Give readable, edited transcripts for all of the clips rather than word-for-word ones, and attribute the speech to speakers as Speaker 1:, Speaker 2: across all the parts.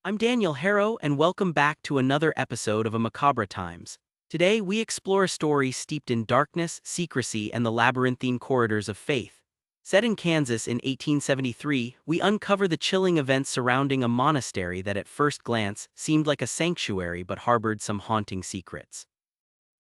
Speaker 1: I'm Daniel Harrow, and welcome back to another episode of A Macabre Times. Today, we explore a story steeped in darkness, secrecy, and the labyrinthine corridors of faith. Set in Kansas in 1873, we uncover the chilling events surrounding a monastery that at first glance seemed like a sanctuary but harbored some haunting secrets.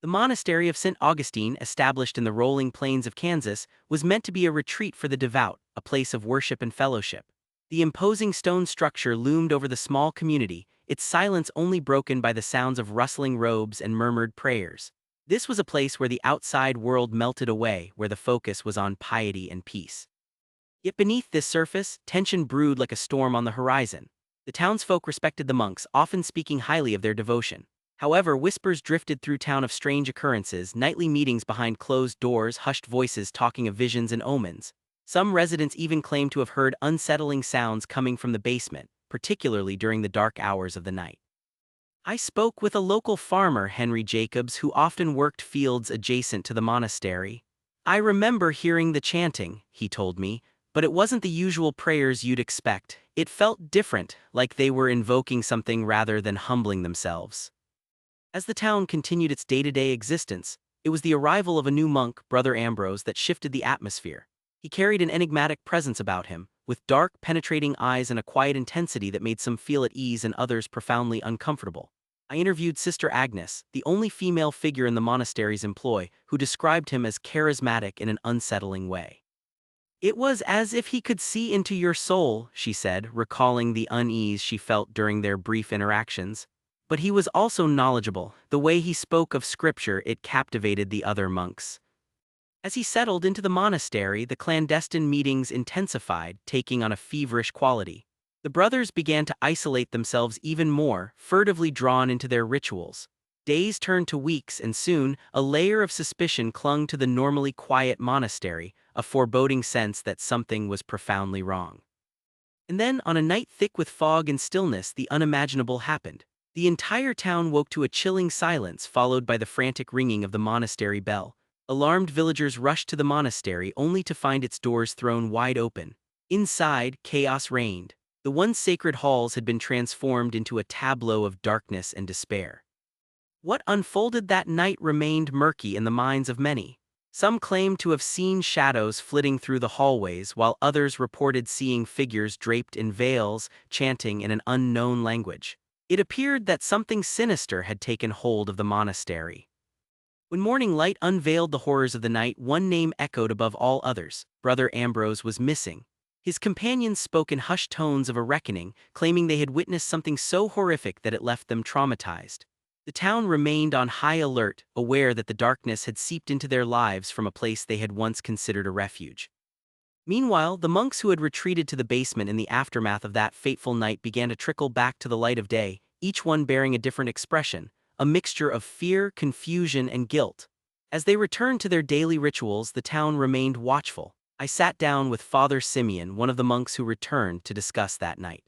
Speaker 1: The monastery of St. Augustine, established in the rolling plains of Kansas, was meant to be a retreat for the devout, a place of worship and fellowship. The imposing stone structure loomed over the small community, its silence only broken by the sounds of rustling robes and murmured prayers. This was a place where the outside world melted away, where the focus was on piety and peace. Yet beneath this surface, tension brewed like a storm on the horizon. The townsfolk respected the monks, often speaking highly of their devotion. However, whispers drifted through town of strange occurrences, nightly meetings behind closed doors, hushed voices talking of visions and omens. Some residents even claimed to have heard unsettling sounds coming from the basement, particularly during the dark hours of the night. I spoke with a local farmer, Henry Jacobs, who often worked fields adjacent to the monastery. "I remember hearing the chanting," he told me, "but it wasn't the usual prayers you'd expect. It felt different, like they were invoking something rather than humbling themselves." As the town continued its day-to-day existence, it was the arrival of a new monk, Brother Ambrose, that shifted the atmosphere. He carried an enigmatic presence about him, with dark, penetrating eyes and a quiet intensity that made some feel at ease and others profoundly uncomfortable. I interviewed Sister Agnes, the only female figure in the monastery's employ, who described him as charismatic in an unsettling way. "It was as if he could see into your soul," she said, recalling the unease she felt during their brief interactions. "But he was also knowledgeable. The way he spoke of scripture, it captivated the other monks." As he settled into the monastery, the clandestine meetings intensified, taking on a feverish quality. The brothers began to isolate themselves even more, furtively drawn into their rituals. Days turned to weeks, and soon, a layer of suspicion clung to the normally quiet monastery, a foreboding sense that something was profoundly wrong. And then, on a night thick with fog and stillness, the unimaginable happened. The entire town woke to a chilling silence, followed by the frantic ringing of the monastery bell. Alarmed villagers rushed to the monastery only to find its doors thrown wide open. Inside, chaos reigned. The once sacred halls had been transformed into a tableau of darkness and despair. What unfolded that night remained murky in the minds of many. Some claimed to have seen shadows flitting through the hallways, while others reported seeing figures draped in veils, chanting in an unknown language. It appeared that something sinister had taken hold of the monastery. When morning light unveiled the horrors of the night, one name echoed above all others: Brother Ambrose was missing. His companions spoke in hushed tones of a reckoning, claiming they had witnessed something so horrific that it left them traumatized. The town remained on high alert, aware that the darkness had seeped into their lives from a place they had once considered a refuge. Meanwhile, the monks who had retreated to the basement in the aftermath of that fateful night began to trickle back to the light of day, each one bearing a different expression, a mixture of fear, confusion, and guilt. As they returned to their daily rituals, the town remained watchful. I sat down with Father Simeon, one of the monks who returned, to discuss that night.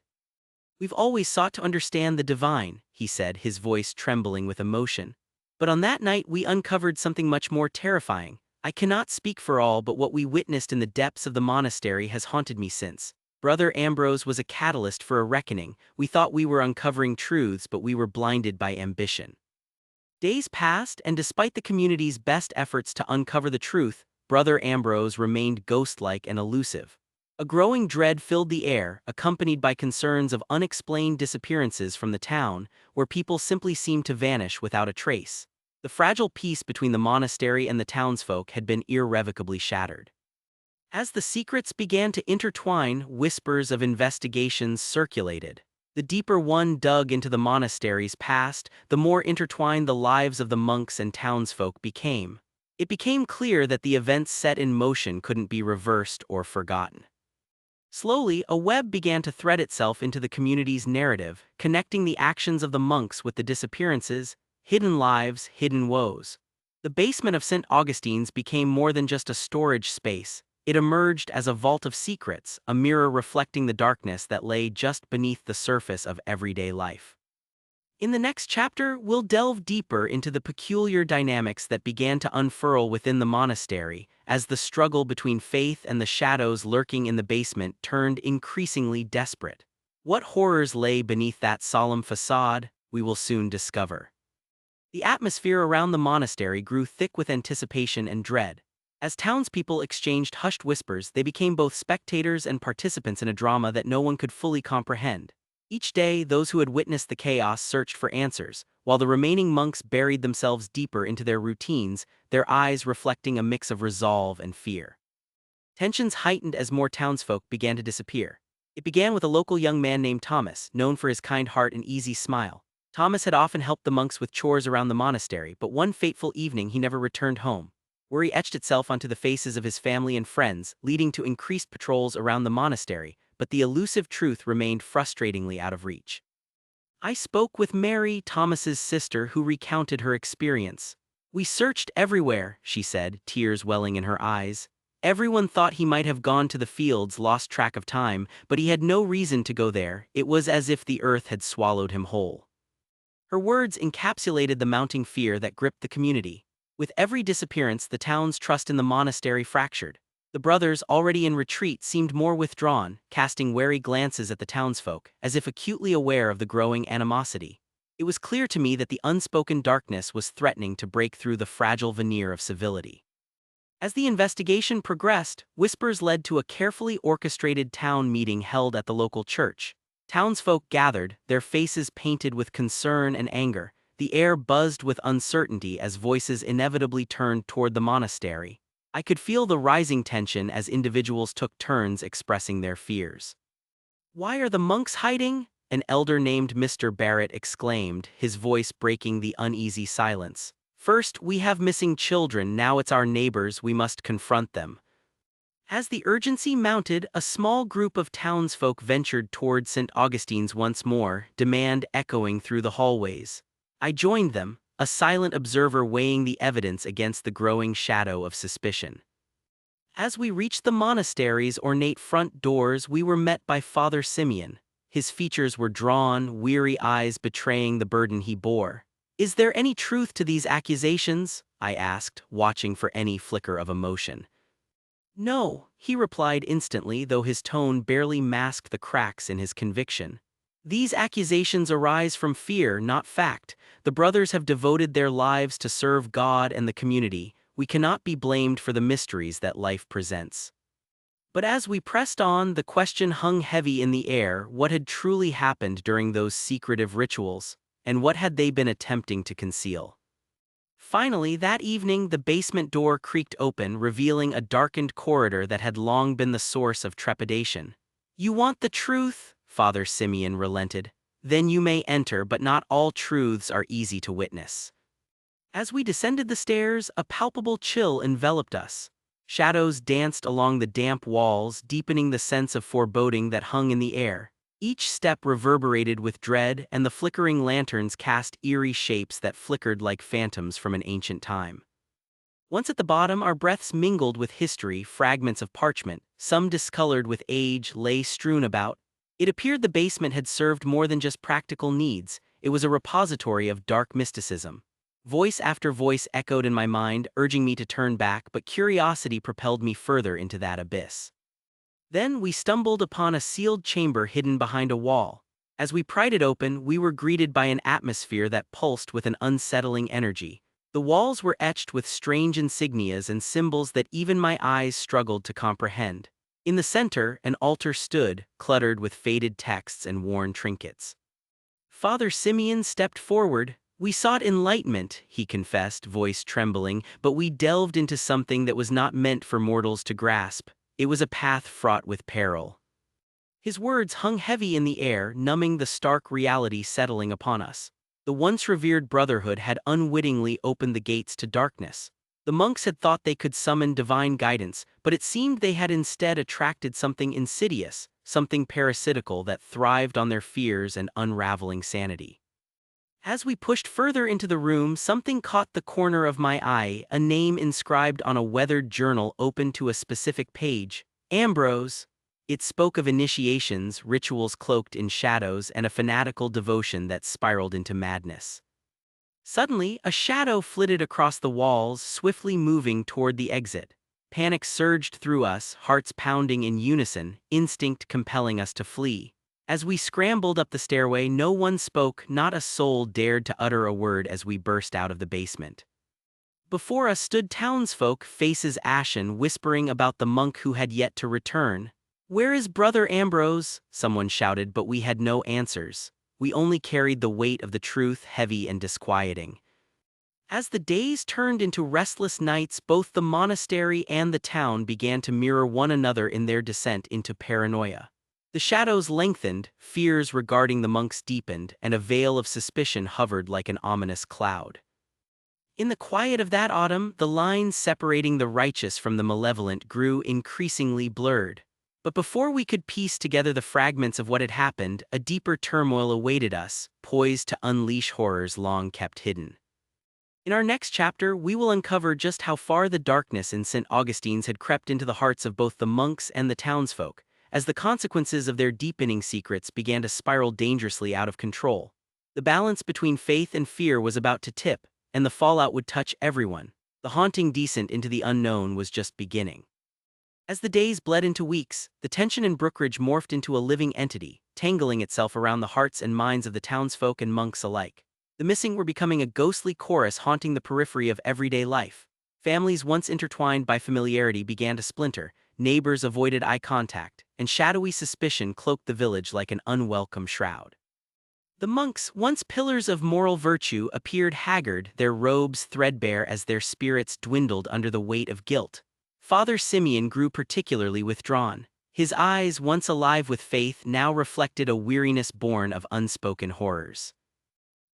Speaker 1: "We've always sought to understand the divine," he said, his voice trembling with emotion. "But on that night we uncovered something much more terrifying. I cannot speak for all, but what we witnessed in the depths of the monastery has haunted me since. Brother Ambrose was a catalyst for a reckoning. We thought we were uncovering truths, but we were blinded by ambition." Days passed, and despite the community's best efforts to uncover the truth, Brother Ambrose remained ghost-like and elusive. A growing dread filled the air, accompanied by concerns of unexplained disappearances from the town, where people simply seemed to vanish without a trace. The fragile peace between the monastery and the townsfolk had been irrevocably shattered. As the secrets began to intertwine, whispers of investigations circulated. The deeper one dug into the monastery's past, the more intertwined the lives of the monks and townsfolk became. It became clear that the events set in motion couldn't be reversed or forgotten. Slowly, a web began to thread itself into the community's narrative, connecting the actions of the monks with the disappearances, hidden lives, hidden woes. The basement of St. Augustine's became more than just a storage space. It emerged as a vault of secrets, a mirror reflecting the darkness that lay just beneath the surface of everyday life. In the next chapter, we'll delve deeper into the peculiar dynamics that began to unfurl within the monastery, as the struggle between faith and the shadows lurking in the basement turned increasingly desperate. What horrors lay beneath that solemn facade, we will soon discover. The atmosphere around the monastery grew thick with anticipation and dread. As townspeople exchanged hushed whispers, they became both spectators and participants in a drama that no one could fully comprehend. Each day, those who had witnessed the chaos searched for answers, while the remaining monks buried themselves deeper into their routines, their eyes reflecting a mix of resolve and fear. Tensions heightened as more townsfolk began to disappear. It began with a local young man named Thomas, known for his kind heart and easy smile. Thomas had often helped the monks with chores around the monastery, but one fateful evening he never returned home. Worry etched itself onto the faces of his family and friends, leading to increased patrols around the monastery, but the elusive truth remained frustratingly out of reach. I spoke with Mary, Thomas's sister, who recounted her experience. "We searched everywhere," she said, tears welling in her eyes. "Everyone thought he might have gone to the fields, lost track of time, but he had no reason to go there. It was as if the earth had swallowed him whole." Her words encapsulated the mounting fear that gripped the community. With every disappearance, the town's trust in the monastery fractured. The brothers, already in retreat, seemed more withdrawn, casting wary glances at the townsfolk, as if acutely aware of the growing animosity. It was clear to me that the unspoken darkness was threatening to break through the fragile veneer of civility. As the investigation progressed, whispers led to a carefully orchestrated town meeting held at the local church. Townsfolk gathered, their faces painted with concern and anger. The air buzzed with uncertainty as voices inevitably turned toward the monastery. I could feel the rising tension as individuals took turns expressing their fears. "Why are the monks hiding?" an elder named Mr. Barrett exclaimed, his voice breaking the uneasy silence. "First, we have missing children, now it's our neighbors, we must confront them." As the urgency mounted, a small group of townsfolk ventured toward St. Augustine's once more, demand echoing through the hallways. I joined them, a silent observer weighing the evidence against the growing shadow of suspicion. As we reached the monastery's ornate front doors, we were met by Father Simeon. His features were drawn, weary eyes betraying the burden he bore. "Is there any truth to these accusations?" I asked, watching for any flicker of emotion. "No," he replied instantly, though his tone barely masked the cracks in his conviction. "These accusations arise from fear, not fact. The brothers have devoted their lives to serve God and the community. We cannot be blamed for the mysteries that life presents." But as we pressed on, the question hung heavy in the air: what had truly happened during those secretive rituals, and what had they been attempting to conceal? Finally, that evening, the basement door creaked open, revealing a darkened corridor that had long been the source of trepidation. "You want the truth?" Father Simeon relented. "Then you may enter, but not all truths are easy to witness." As we descended the stairs, a palpable chill enveloped us. Shadows danced along the damp walls, deepening the sense of foreboding that hung in the air. Each step reverberated with dread, and the flickering lanterns cast eerie shapes that flickered like phantoms from an ancient time. Once at the bottom, our breaths mingled with history. Fragments of parchment, some discolored with age, lay strewn about. It appeared the basement had served more than just practical needs. It was a repository of dark mysticism. Voice after voice echoed in my mind, urging me to turn back, but curiosity propelled me further into that abyss. Then we stumbled upon a sealed chamber hidden behind a wall. As we pried it open, we were greeted by an atmosphere that pulsed with an unsettling energy. The walls were etched with strange insignias and symbols that even my eyes struggled to comprehend. In the center, an altar stood, cluttered with faded texts and worn trinkets. Father Simeon stepped forward. "We sought enlightenment," he confessed, voice trembling, "but we delved into something that was not meant for mortals to grasp. It was a path fraught with peril." His words hung heavy in the air, numbing the stark reality settling upon us. The once revered brotherhood had unwittingly opened the gates to darkness. The monks had thought they could summon divine guidance, but it seemed they had instead attracted something insidious, something parasitical that thrived on their fears and unraveling sanity. As we pushed further into the room, something caught the corner of my eye, a name inscribed on a weathered journal open to a specific page: Ambrose. It spoke of initiations, rituals cloaked in shadows, and a fanatical devotion that spiraled into madness. Suddenly, a shadow flitted across the walls, swiftly moving toward the exit. Panic surged through us, hearts pounding in unison, instinct compelling us to flee. As we scrambled up the stairway, no one spoke, not a soul dared to utter a word as we burst out of the basement. Before us stood townsfolk, faces ashen, whispering about the monk who had yet to return. "Where is Brother Ambrose?" someone shouted, but we had no answers. We only carried the weight of the truth, heavy and disquieting. As the days turned into restless nights, both the monastery and the town began to mirror one another in their descent into paranoia. The shadows lengthened, fears regarding the monks deepened, and a veil of suspicion hovered like an ominous cloud. In the quiet of that autumn, the lines separating the righteous from the malevolent grew increasingly blurred. But before we could piece together the fragments of what had happened, a deeper turmoil awaited us, poised to unleash horrors long kept hidden. In our next chapter, we will uncover just how far the darkness in St. Augustine's had crept into the hearts of both the monks and the townsfolk, as the consequences of their deepening secrets began to spiral dangerously out of control. The balance between faith and fear was about to tip, and the fallout would touch everyone. The haunting descent into the unknown was just beginning. As the days bled into weeks, the tension in Brookridge morphed into a living entity, tangling itself around the hearts and minds of the townsfolk and monks alike. The missing were becoming a ghostly chorus haunting the periphery of everyday life. Families once intertwined by familiarity began to splinter, neighbors avoided eye contact, and shadowy suspicion cloaked the village like an unwelcome shroud. The monks, once pillars of moral virtue, appeared haggard, their robes threadbare as their spirits dwindled under the weight of guilt. Father Simeon grew particularly withdrawn. His eyes, once alive with faith, now reflected a weariness born of unspoken horrors.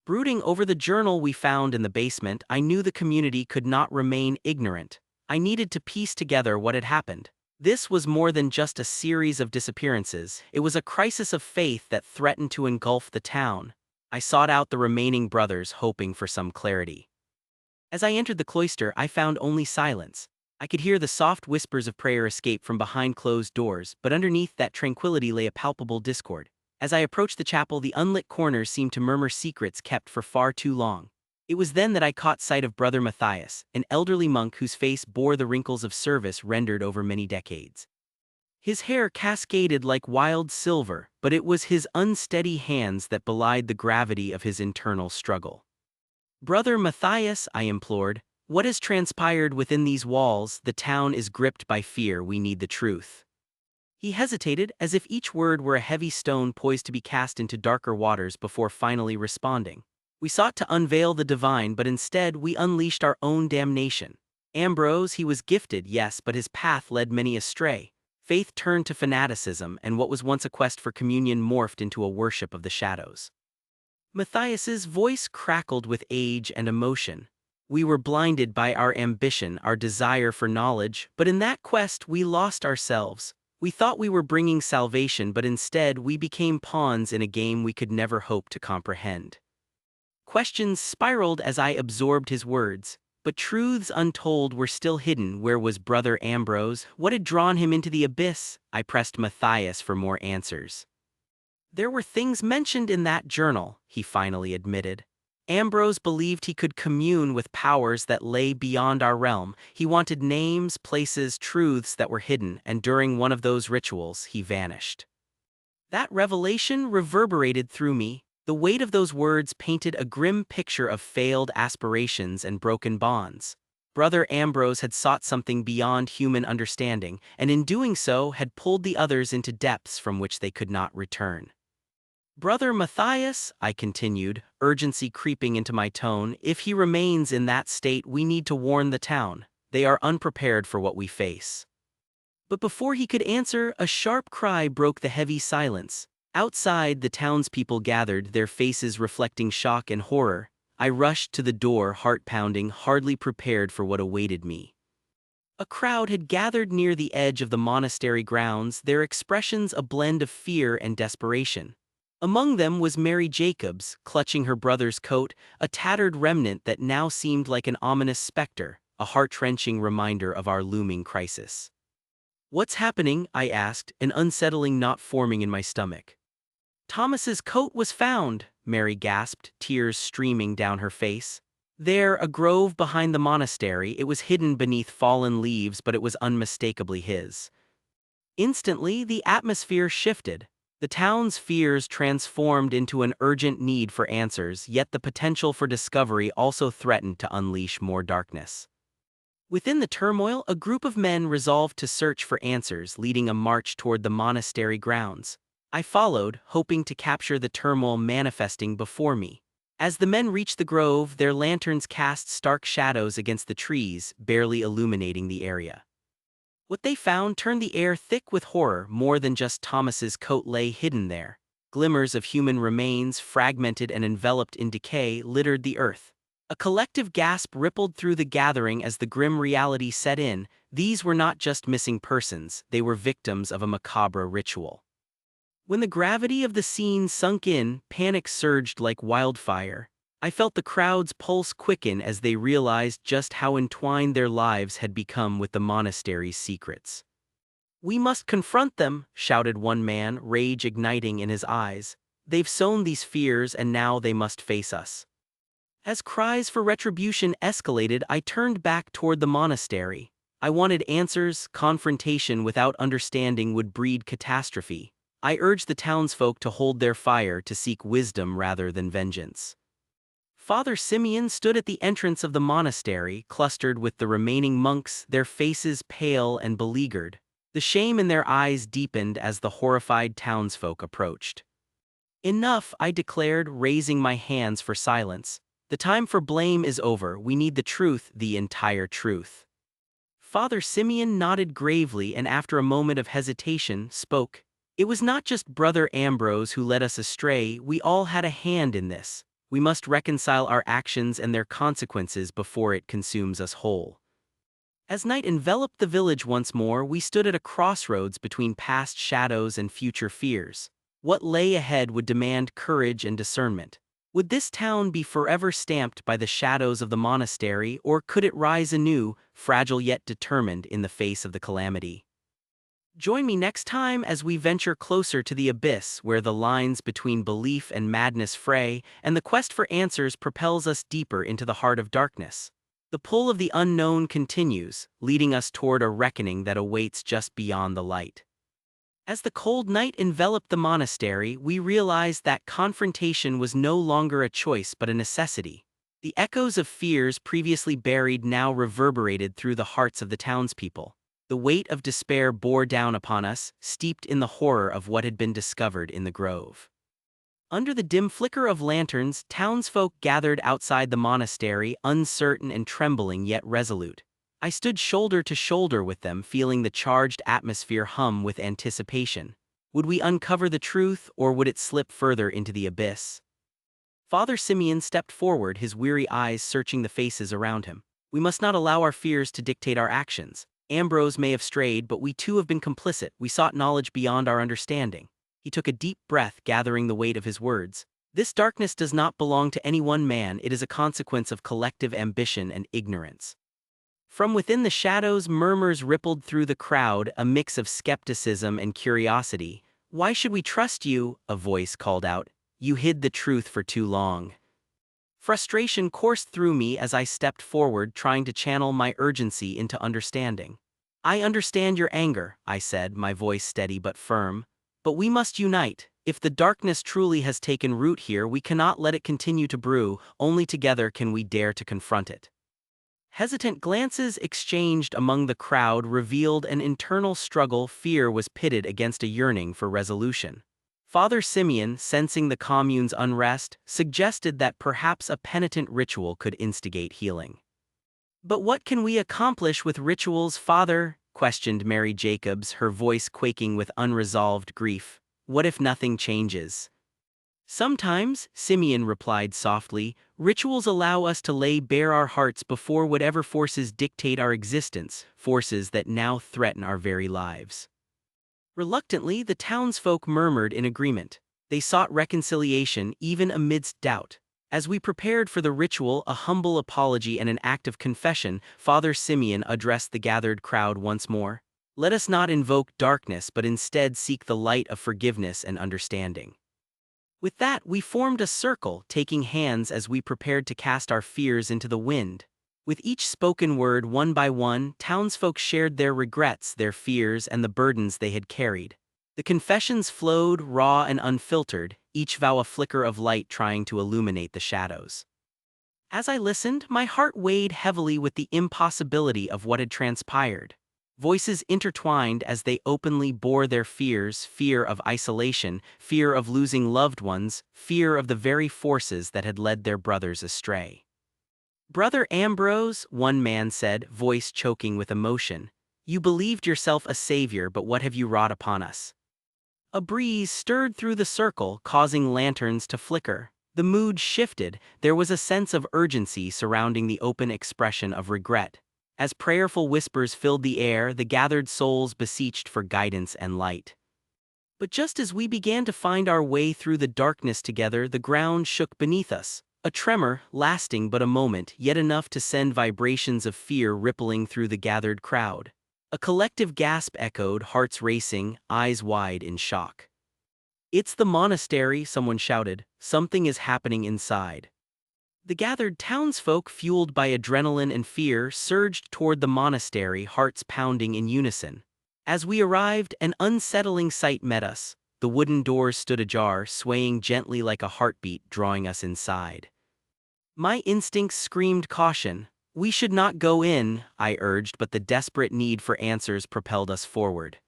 Speaker 1: Brooding over the journal we found in the basement, I knew the community could not remain ignorant. I needed to piece together what had happened. This was more than just a series of disappearances, it was a crisis of faith that threatened to engulf the town. I sought out the remaining brothers, hoping for some clarity. As I entered the cloister, I found only silence. I could hear the soft whispers of prayer escape from behind closed doors, but underneath that tranquility lay a palpable discord. As I approached the chapel, the unlit corners seemed to murmur secrets kept for far too long. It was then that I caught sight of Brother Matthias, an elderly monk whose face bore the wrinkles of service rendered over many decades. His hair cascaded like wild silver, but it was his unsteady hands that belied the gravity of his internal struggle. "Brother Matthias," I implored, "what has transpired within these walls? The town is gripped by fear, we need the truth." He hesitated, as if each word were a heavy stone poised to be cast into darker waters before finally responding. We sought to unveil the divine, but instead we unleashed our own damnation. Ambrose, he was gifted, yes, but his path led many astray. Faith turned to fanaticism, and what was once a quest for communion morphed into a worship of the shadows. Matthias's voice crackled with age and emotion. "We were blinded by our ambition, our desire for knowledge, but in that quest we lost ourselves. We thought we were bringing salvation, but instead we became pawns in a game we could never hope to comprehend." Questions spiraled as I absorbed his words, but truths untold were still hidden. Where was Brother Ambrose? What had drawn him into the abyss? I pressed Matthias for more answers. "There were things mentioned in that journal," he finally admitted. "Ambrose believed he could commune with powers that lay beyond our realm. He wanted names, places, truths that were hidden, and during one of those rituals, he vanished." That revelation reverberated through me. The weight of those words painted a grim picture of failed aspirations and broken bonds. Brother Ambrose had sought something beyond human understanding, and in doing so had pulled the others into depths from which they could not return. "Brother Matthias," I continued, urgency creeping into my tone, "if he remains in that state, we need to warn the town. They are unprepared for what we face." But before he could answer, a sharp cry broke the heavy silence. Outside, the townspeople gathered, their faces reflecting shock and horror. I rushed to the door, heart pounding, hardly prepared for what awaited me. A crowd had gathered near the edge of the monastery grounds, their expressions a blend of fear and desperation. Among them was Mary Jacobs, clutching her brother's coat, a tattered remnant that now seemed like an ominous specter, a heart-wrenching reminder of our looming crisis. "What's happening?" I asked, an unsettling knot forming in my stomach. "Thomas's coat was found," Mary gasped, tears streaming down her face. "There, a grove behind the monastery. It was hidden beneath fallen leaves, but it was unmistakably his." Instantly, the atmosphere shifted. The town's fears transformed into an urgent need for answers, yet the potential for discovery also threatened to unleash more darkness. Within the turmoil, a group of men resolved to search for answers, leading a march toward the monastery grounds. I followed, hoping to capture the turmoil manifesting before me. As the men reached the grove, their lanterns cast stark shadows against the trees, barely illuminating the area. What they found turned the air thick with horror. More than just Thomas's coat lay hidden there. Glimmers of human remains, fragmented and enveloped in decay, littered the earth. A collective gasp rippled through the gathering as the grim reality set in. These were not just missing persons, they were victims of a macabre ritual. When the gravity of the scene sunk in, panic surged like wildfire. I felt the crowd's pulse quicken as they realized just how entwined their lives had become with the monastery's secrets. "We must confront them," shouted one man, rage igniting in his eyes. "They've sown these fears and now they must face us." As cries for retribution escalated, I turned back toward the monastery. I wanted answers. Confrontation without understanding would breed catastrophe. I urged the townsfolk to hold their fire, to seek wisdom rather than vengeance. Father Simeon stood at the entrance of the monastery, clustered with the remaining monks, their faces pale and beleaguered. The shame in their eyes deepened as the horrified townsfolk approached. "Enough," I declared, raising my hands for silence. "The time for blame is over. We need the truth, the entire truth." Father Simeon nodded gravely and after a moment of hesitation, spoke. "It was not just Brother Ambrose who led us astray, we all had a hand in this. We must reconcile our actions and their consequences before it consumes us whole." As night enveloped the village once more, we stood at a crossroads between past shadows and future fears. What lay ahead would demand courage and discernment. Would this town be forever stamped by the shadows of the monastery, or could it rise anew, fragile yet determined in the face of the calamity? Join me next time as we venture closer to the abyss, where the lines between belief and madness fray, and the quest for answers propels us deeper into the heart of darkness. The pull of the unknown continues, leading us toward a reckoning that awaits just beyond the light. As the cold night enveloped the monastery, we realized that confrontation was no longer a choice but a necessity. The echoes of fears previously buried now reverberated through the hearts of the townspeople. The weight of despair bore down upon us, steeped in the horror of what had been discovered in the grove. Under the dim flicker of lanterns, townsfolk gathered outside the monastery, uncertain and trembling yet resolute. I stood shoulder to shoulder with them, feeling the charged atmosphere hum with anticipation. Would we uncover the truth, or would it slip further into the abyss? Father Simeon stepped forward, his weary eyes searching the faces around him. "We must not allow our fears to dictate our actions. Ambrose may have strayed, but we too have been complicit. We sought knowledge beyond our understanding." He took a deep breath, gathering the weight of his words. "This darkness does not belong to any one man, it is a consequence of collective ambition and ignorance." From within the shadows, murmurs rippled through the crowd, a mix of skepticism and curiosity. "Why should we trust you?" a voice called out. "You hid the truth for too long." Frustration coursed through me as I stepped forward, trying to channel my urgency into understanding. "I understand your anger," I said, my voice steady but firm. "But we must unite. If the darkness truly has taken root here, we cannot let it continue to brew. Only together can we dare to confront it." Hesitant glances exchanged among the crowd revealed an internal struggle. Fear was pitted against a yearning for resolution. Father Simeon, sensing the commune's unrest, suggested that perhaps a penitent ritual could instigate healing. "But what can we accomplish with rituals, Father?" questioned Mary Jacobs, her voice quaking with unresolved grief. "What if nothing changes?" "Sometimes," Simeon replied softly, "rituals allow us to lay bare our hearts before whatever forces dictate our existence, forces that now threaten our very lives." Reluctantly, the townsfolk murmured in agreement. They sought reconciliation even amidst doubt. As we prepared for the ritual, a humble apology and an act of confession, Father Simeon addressed the gathered crowd once more. "Let us not invoke darkness but instead seek the light of forgiveness and understanding." With that, we formed a circle, taking hands as we prepared to cast our fears into the wind. With each spoken word, one by one, townsfolk shared their regrets, their fears, and the burdens they had carried. The confessions flowed raw and unfiltered, each vow a flicker of light trying to illuminate the shadows. As I listened, my heart weighed heavily with the impossibility of what had transpired. Voices intertwined as they openly bore their fears: fear of isolation, fear of losing loved ones, fear of the very forces that had led their brothers astray. "Brother Ambrose," one man said, voice choking with emotion, "you believed yourself a savior, but what have you wrought upon us?" A breeze stirred through the circle, causing lanterns to flicker. The mood shifted. There was a sense of urgency surrounding the open expression of regret. As prayerful whispers filled the air, the gathered souls beseeched for guidance and light. But just as we began to find our way through the darkness together, the ground shook beneath us. A tremor, lasting but a moment, yet enough to send vibrations of fear rippling through the gathered crowd. A collective gasp echoed, hearts racing, eyes wide in shock. "It's the monastery," someone shouted. "Something is happening inside." The gathered townsfolk, fueled by adrenaline and fear, surged toward the monastery, hearts pounding in unison. As we arrived, an unsettling sight met us. The wooden doors stood ajar, swaying gently like a heartbeat, drawing us inside. My instincts screamed caution. "We should not go in," I urged, but the desperate need for answers propelled us forward.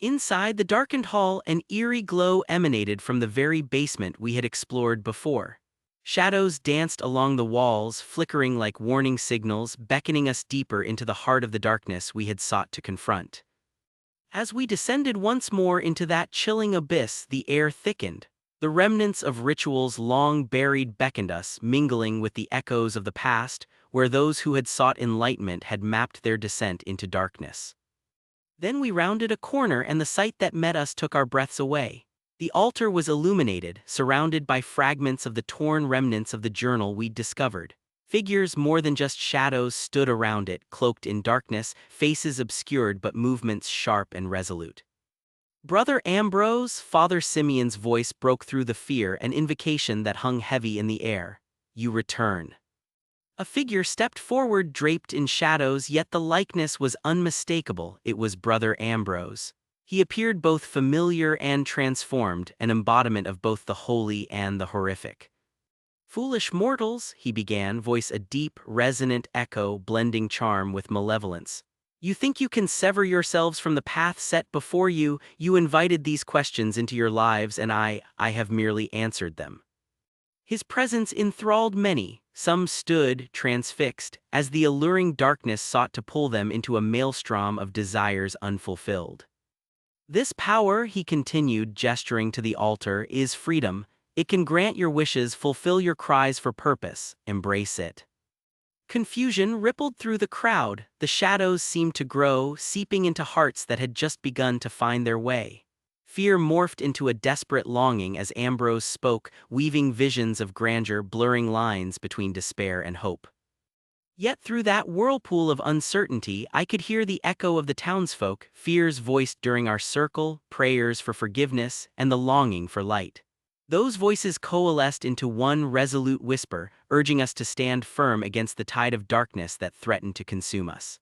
Speaker 1: Inside the darkened hall, an eerie glow emanated from the very basement we had explored before. Shadows danced along the walls, flickering like warning signals, beckoning us deeper into the heart of the darkness we had sought to confront. As we descended once more into that chilling abyss, the air thickened. The remnants of rituals long buried beckoned us, mingling with the echoes of the past, where those who had sought enlightenment had mapped their descent into darkness. Then we rounded a corner, and the sight that met us took our breaths away. The altar was illuminated, surrounded by fragments of the torn remnants of the journal we'd discovered. Figures more than just shadows stood around it, cloaked in darkness, faces obscured but movements sharp and resolute. "Brother Ambrose," Father Simeon's voice broke through the fear, an invocation that hung heavy in the air. "You return." A figure stepped forward, draped in shadows, yet the likeness was unmistakable. It was Brother Ambrose. He appeared both familiar and transformed, an embodiment of both the holy and the horrific. "Foolish mortals," he began, voice a deep, resonant echo blending charm with malevolence. "You think you can sever yourselves from the path set before you. You invited these questions into your lives, and I have merely answered them." His presence enthralled many. Some stood, transfixed, as the alluring darkness sought to pull them into a maelstrom of desires unfulfilled. "This power," he continued, gesturing to the altar, "is freedom. It can grant your wishes, fulfill your cries for purpose. Embrace it." Confusion rippled through the crowd. The shadows seemed to grow, seeping into hearts that had just begun to find their way. Fear morphed into a desperate longing as Ambrose spoke, weaving visions of grandeur, blurring lines between despair and hope. Yet through that whirlpool of uncertainty, I could hear the echo of the townsfolk, fears voiced during our circle, prayers for forgiveness, and the longing for light. Those voices coalesced into one resolute whisper, urging us to stand firm against the tide of darkness that threatened to consume us.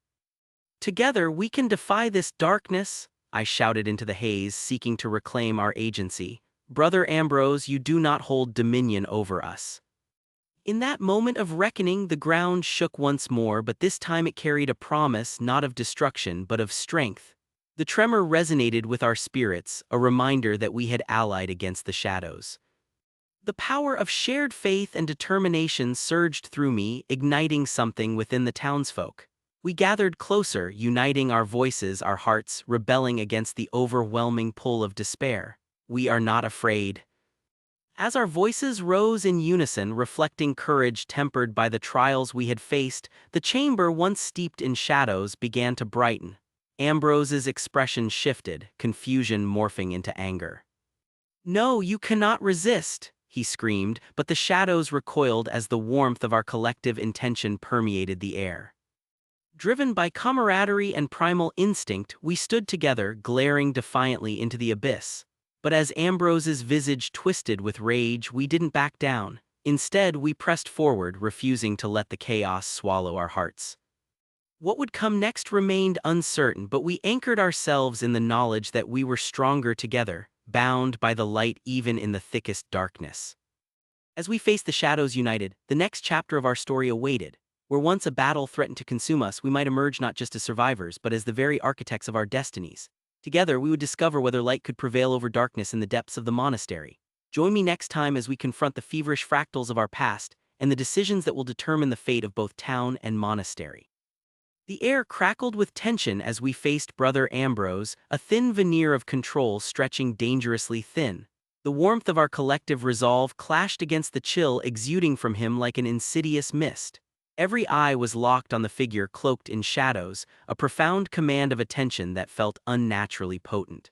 Speaker 1: "Together we can defy this darkness," I shouted into the haze, seeking to reclaim our agency. "Brother Ambrose, you do not hold dominion over us." In that moment of reckoning, the ground shook once more, but this time it carried a promise not of destruction but of strength. The tremor resonated with our spirits, a reminder that we had allied against the shadows. The power of shared faith and determination surged through me, igniting something within the townsfolk. We gathered closer, uniting our voices, our hearts, rebelling against the overwhelming pull of despair. "We are not afraid." As our voices rose in unison, reflecting courage tempered by the trials we had faced, the chamber, once steeped in shadows, began to brighten. Ambrose's expression shifted, confusion morphing into anger. "No, you cannot resist," he screamed, but the shadows recoiled as the warmth of our collective intention permeated the air. Driven by camaraderie and primal instinct, we stood together, glaring defiantly into the abyss. But as Ambrose's visage twisted with rage, we didn't back down. Instead, we pressed forward, refusing to let the chaos swallow our hearts. What would come next remained uncertain, but we anchored ourselves in the knowledge that we were stronger together, bound by the light even in the thickest darkness. As we faced the shadows united, the next chapter of our story awaited. Where once a battle threatened to consume us, we might emerge not just as survivors, but as the very architects of our destinies. Together, we would discover whether light could prevail over darkness in the depths of the monastery. Join me next time as we confront the feverish fractals of our past and the decisions that will determine the fate of both town and monastery. The air crackled with tension as we faced Brother Ambrose, a thin veneer of control stretching dangerously thin. The warmth of our collective resolve clashed against the chill exuding from him like an insidious mist. Every eye was locked on the figure cloaked in shadows, a profound command of attention that felt unnaturally potent.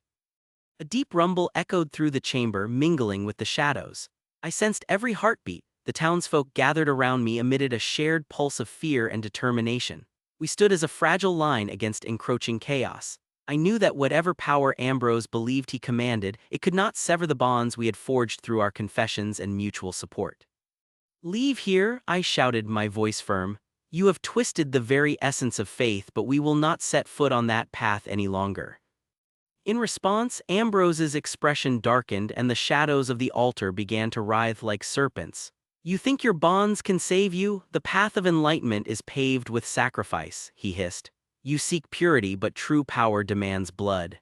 Speaker 1: A deep rumble echoed through the chamber, mingling with the shadows. I sensed every heartbeat. The townsfolk gathered around me amid a shared pulse of fear and determination. We stood as a fragile line against encroaching chaos. I knew that whatever power Ambrose believed he commanded, it could not sever the bonds we had forged through our confessions and mutual support. "Leave here," I shouted, my voice firm. "You have twisted the very essence of faith, but we will not set foot on that path any longer." In response, Ambrose's expression darkened and the shadows of the altar began to writhe like serpents. "You think your bonds can save you? The path of enlightenment is paved with sacrifice," he hissed. "You seek purity, but true power demands blood."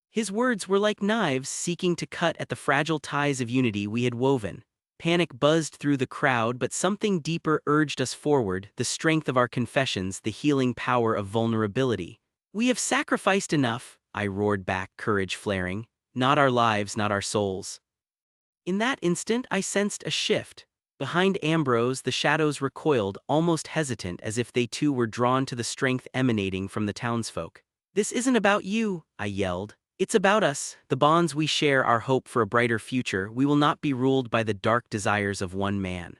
Speaker 1: His words were like knives seeking to cut at the fragile ties of unity we had woven. Panic buzzed through the crowd, but something deeper urged us forward, the strength of our confessions, the healing power of vulnerability. "We have sacrificed enough," I roared back, courage flaring. "Not our lives, not our souls." In that instant, I sensed a shift. Behind Ambrose, the shadows recoiled, almost hesitant, as if they too were drawn to the strength emanating from the townsfolk. "This isn't about you," I yelled. "It's about us, the bonds we share, our hope for a brighter future. We will not be ruled by the dark desires of one man."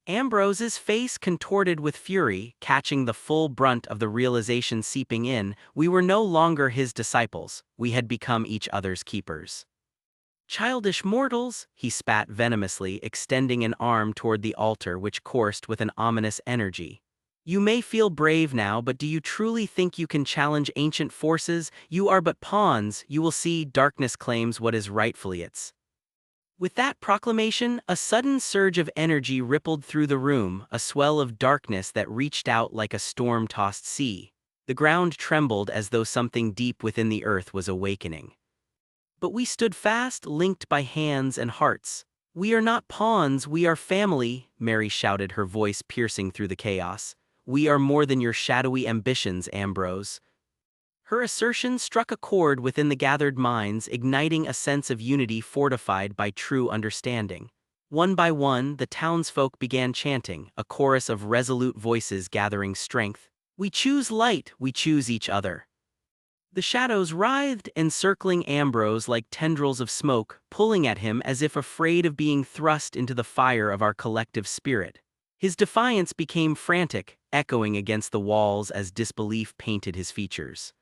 Speaker 1: Ambrose's face contorted with fury, catching the full brunt of the realization seeping in. We were no longer his disciples, we had become each other's keepers. "Childish mortals," he spat venomously, extending an arm toward the altar which coursed with an ominous energy. "You may feel brave now, but do you truly think you can challenge ancient forces? You are but pawns. You will see, darkness claims what is rightfully its." With that proclamation, a sudden surge of energy rippled through the room, a swell of darkness that reached out like a storm-tossed sea. The ground trembled as though something deep within the earth was awakening. But we stood fast, linked by hands and hearts. "We are not pawns, we are family," Mary shouted, her voice piercing through the chaos. "We are more than your shadowy ambitions, Ambrose." Her assertion struck a chord within the gathered minds, igniting a sense of unity fortified by true understanding. One by one, the townsfolk began chanting, a chorus of resolute voices gathering strength. "We choose light, we choose each other." The shadows writhed, encircling Ambrose like tendrils of smoke, pulling at him as if afraid of being thrust into the fire of our collective spirit. His defiance became frantic, echoing against the walls as disbelief painted his features.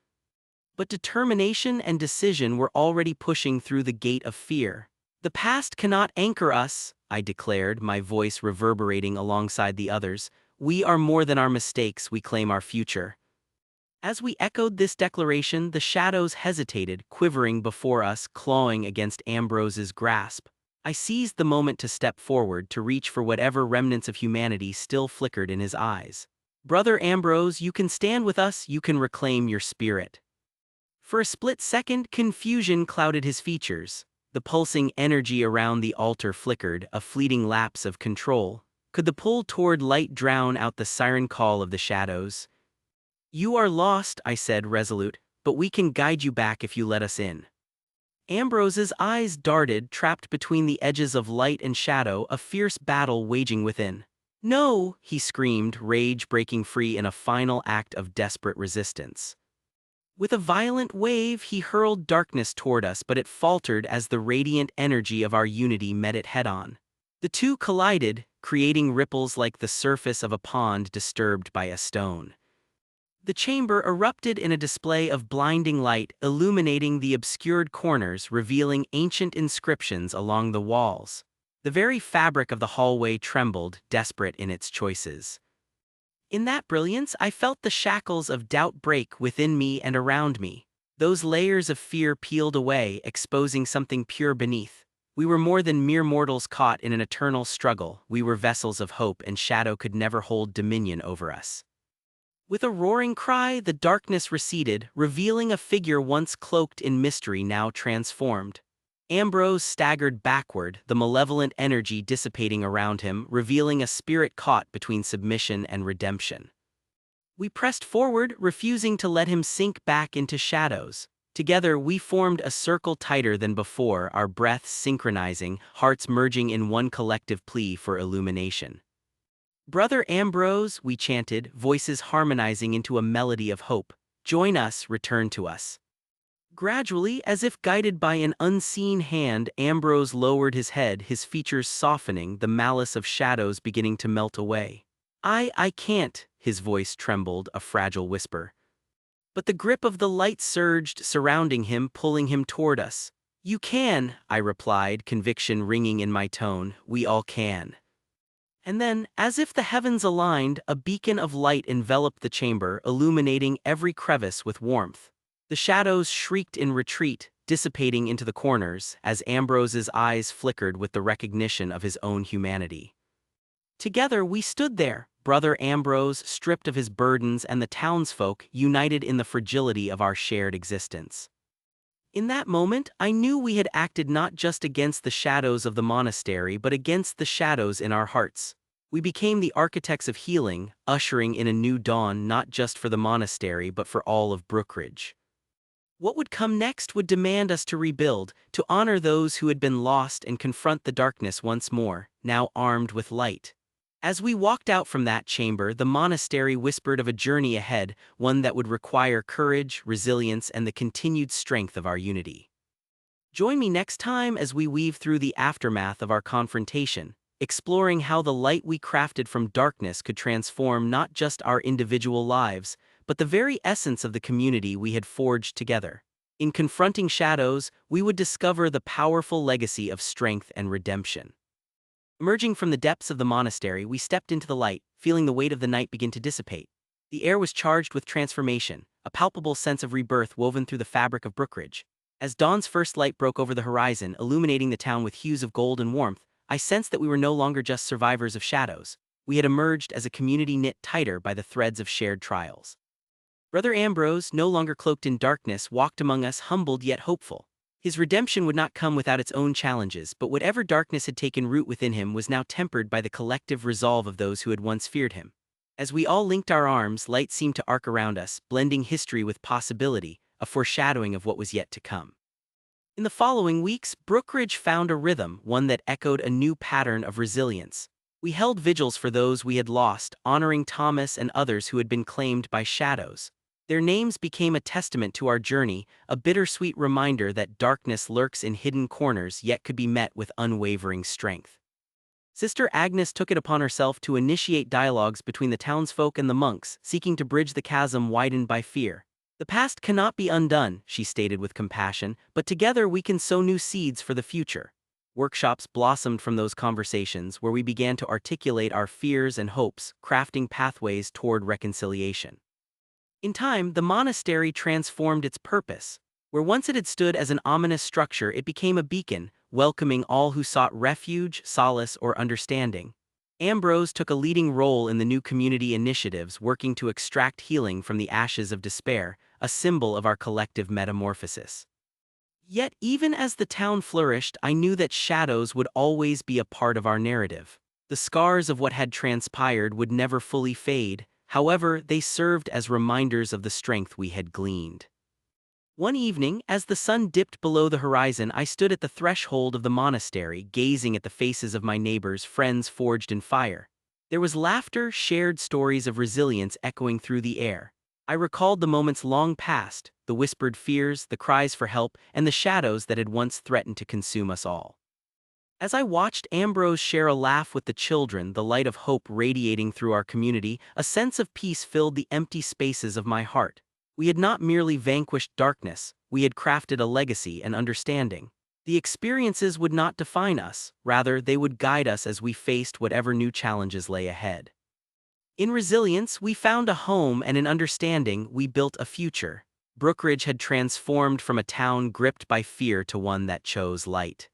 Speaker 1: But determination and decision were already pushing through the gate of fear. "The past cannot anchor us," I declared, my voice reverberating alongside the others. "We are more than our mistakes, we claim our future." As we echoed this declaration, the shadows hesitated, quivering before us, clawing against Ambrose's grasp. I seized the moment to step forward, to reach for whatever remnants of humanity still flickered in his eyes. "Brother Ambrose, you can stand with us, you can reclaim your spirit." For a split second, confusion clouded his features. The pulsing energy around the altar flickered, a fleeting lapse of control. Could the pull toward light drown out the siren call of the shadows? "You are lost," I said, resolute, "but we can guide you back if you let us in." Ambrose's eyes darted, trapped between the edges of light and shadow, a fierce battle waging within. "No!" he screamed, rage breaking free in a final act of desperate resistance. With a violent wave, he hurled darkness toward us, but it faltered as the radiant energy of our unity met it head-on. The two collided, creating ripples like the surface of a pond disturbed by a stone. The chamber erupted in a display of blinding light, illuminating the obscured corners, revealing ancient inscriptions along the walls. The very fabric of the hallway trembled, desperate in its choices. In that brilliance, I felt the shackles of doubt break within me and around me. Those layers of fear peeled away, exposing something pure beneath. We were more than mere mortals caught in an eternal struggle. We were vessels of hope, and shadow could never hold dominion over us. With a roaring cry, the darkness receded, revealing a figure once cloaked in mystery now transformed. Ambrose staggered backward, the malevolent energy dissipating around him, revealing a spirit caught between submission and redemption. We pressed forward, refusing to let him sink back into shadows. Together, we formed a circle tighter than before, our breaths synchronizing, hearts merging in one collective plea for illumination. "Brother Ambrose," we chanted, voices harmonizing into a melody of hope. "Join us, return to us." Gradually, as if guided by an unseen hand, Ambrose lowered his head, his features softening, the malice of shadows beginning to melt away. I can't," his voice trembled, a fragile whisper. But the grip of the light surged, surrounding him, pulling him toward us. "You can," I replied, conviction ringing in my tone. "We all can." And then, as if the heavens aligned, a beacon of light enveloped the chamber, illuminating every crevice with warmth. The shadows shrieked in retreat, dissipating into the corners, as Ambrose's eyes flickered with the recognition of his own humanity. Together we stood there, Brother Ambrose stripped of his burdens and the townsfolk united in the fragility of our shared existence. In that moment, I knew we had acted not just against the shadows of the monastery but against the shadows in our hearts. We became the architects of healing, ushering in a new dawn not just for the monastery but for all of Brookridge. What would come next would demand us to rebuild, to honor those who had been lost and confront the darkness once more, now armed with light. As we walked out from that chamber, the monastery whispered of a journey ahead, one that would require courage, resilience, and the continued strength of our unity. Join me next time as we weave through the aftermath of our confrontation, exploring how the light we crafted from darkness could transform not just our individual lives, but the very essence of the community we had forged together. In confronting shadows, we would discover the powerful legacy of strength and redemption. Emerging from the depths of the monastery, we stepped into the light, feeling the weight of the night begin to dissipate. The air was charged with transformation, a palpable sense of rebirth woven through the fabric of Brookridge. As dawn's first light broke over the horizon, illuminating the town with hues of gold and warmth, I sensed that we were no longer just survivors of shadows. We had emerged as a community knit tighter by the threads of shared trials. Brother Ambrose, no longer cloaked in darkness, walked among us humbled yet hopeful. His redemption would not come without its own challenges, but whatever darkness had taken root within him was now tempered by the collective resolve of those who had once feared him. As we all linked our arms, light seemed to arc around us, blending history with possibility, a foreshadowing of what was yet to come. In the following weeks, Brookridge found a rhythm, one that echoed a new pattern of resilience. We held vigils for those we had lost, honoring Thomas and others who had been claimed by shadows. Their names became a testament to our journey, a bittersweet reminder that darkness lurks in hidden corners yet could be met with unwavering strength. Sister Agnes took it upon herself to initiate dialogues between the townsfolk and the monks, seeking to bridge the chasm widened by fear. "The past cannot be undone," she stated with compassion, "but together we can sow new seeds for the future." Workshops blossomed from those conversations where we began to articulate our fears and hopes, crafting pathways toward reconciliation. In time, the monastery transformed its purpose. Where once it had stood as an ominous structure, it became a beacon, welcoming all who sought refuge, solace, or understanding. Ambrose took a leading role in the new community initiatives, working to extract healing from the ashes of despair, a symbol of our collective metamorphosis. Yet, even as the town flourished, I knew that shadows would always be a part of our narrative. The scars of what had transpired would never fully fade. However, they served as reminders of the strength we had gleaned. One evening, as the sun dipped below the horizon, I stood at the threshold of the monastery, gazing at the faces of my neighbors, friends forged in fire. There was laughter, shared stories of resilience echoing through the air. I recalled the moments long past, the whispered fears, the cries for help, and the shadows that had once threatened to consume us all. As I watched Ambrose share a laugh with the children, the light of hope radiating through our community, a sense of peace filled the empty spaces of my heart. We had not merely vanquished darkness, we had crafted a legacy and understanding. The experiences would not define us, rather they would guide us as we faced whatever new challenges lay ahead. In resilience, we found a home, and in understanding, we built a future. Brookridge had transformed from a town gripped by fear to one that chose light.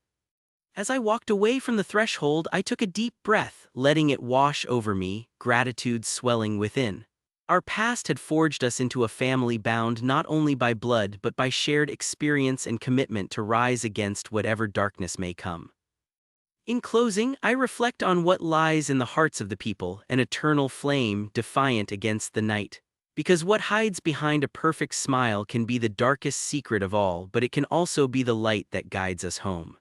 Speaker 1: As I walked away from the threshold, I took a deep breath, letting it wash over me, gratitude swelling within. Our past had forged us into a family bound not only by blood but by shared experience and commitment to rise against whatever darkness may come. In closing, I reflect on what lies in the hearts of the people, an eternal flame defiant against the night. Because what hides behind a perfect smile can be the darkest secret of all, but it can also be the light that guides us home.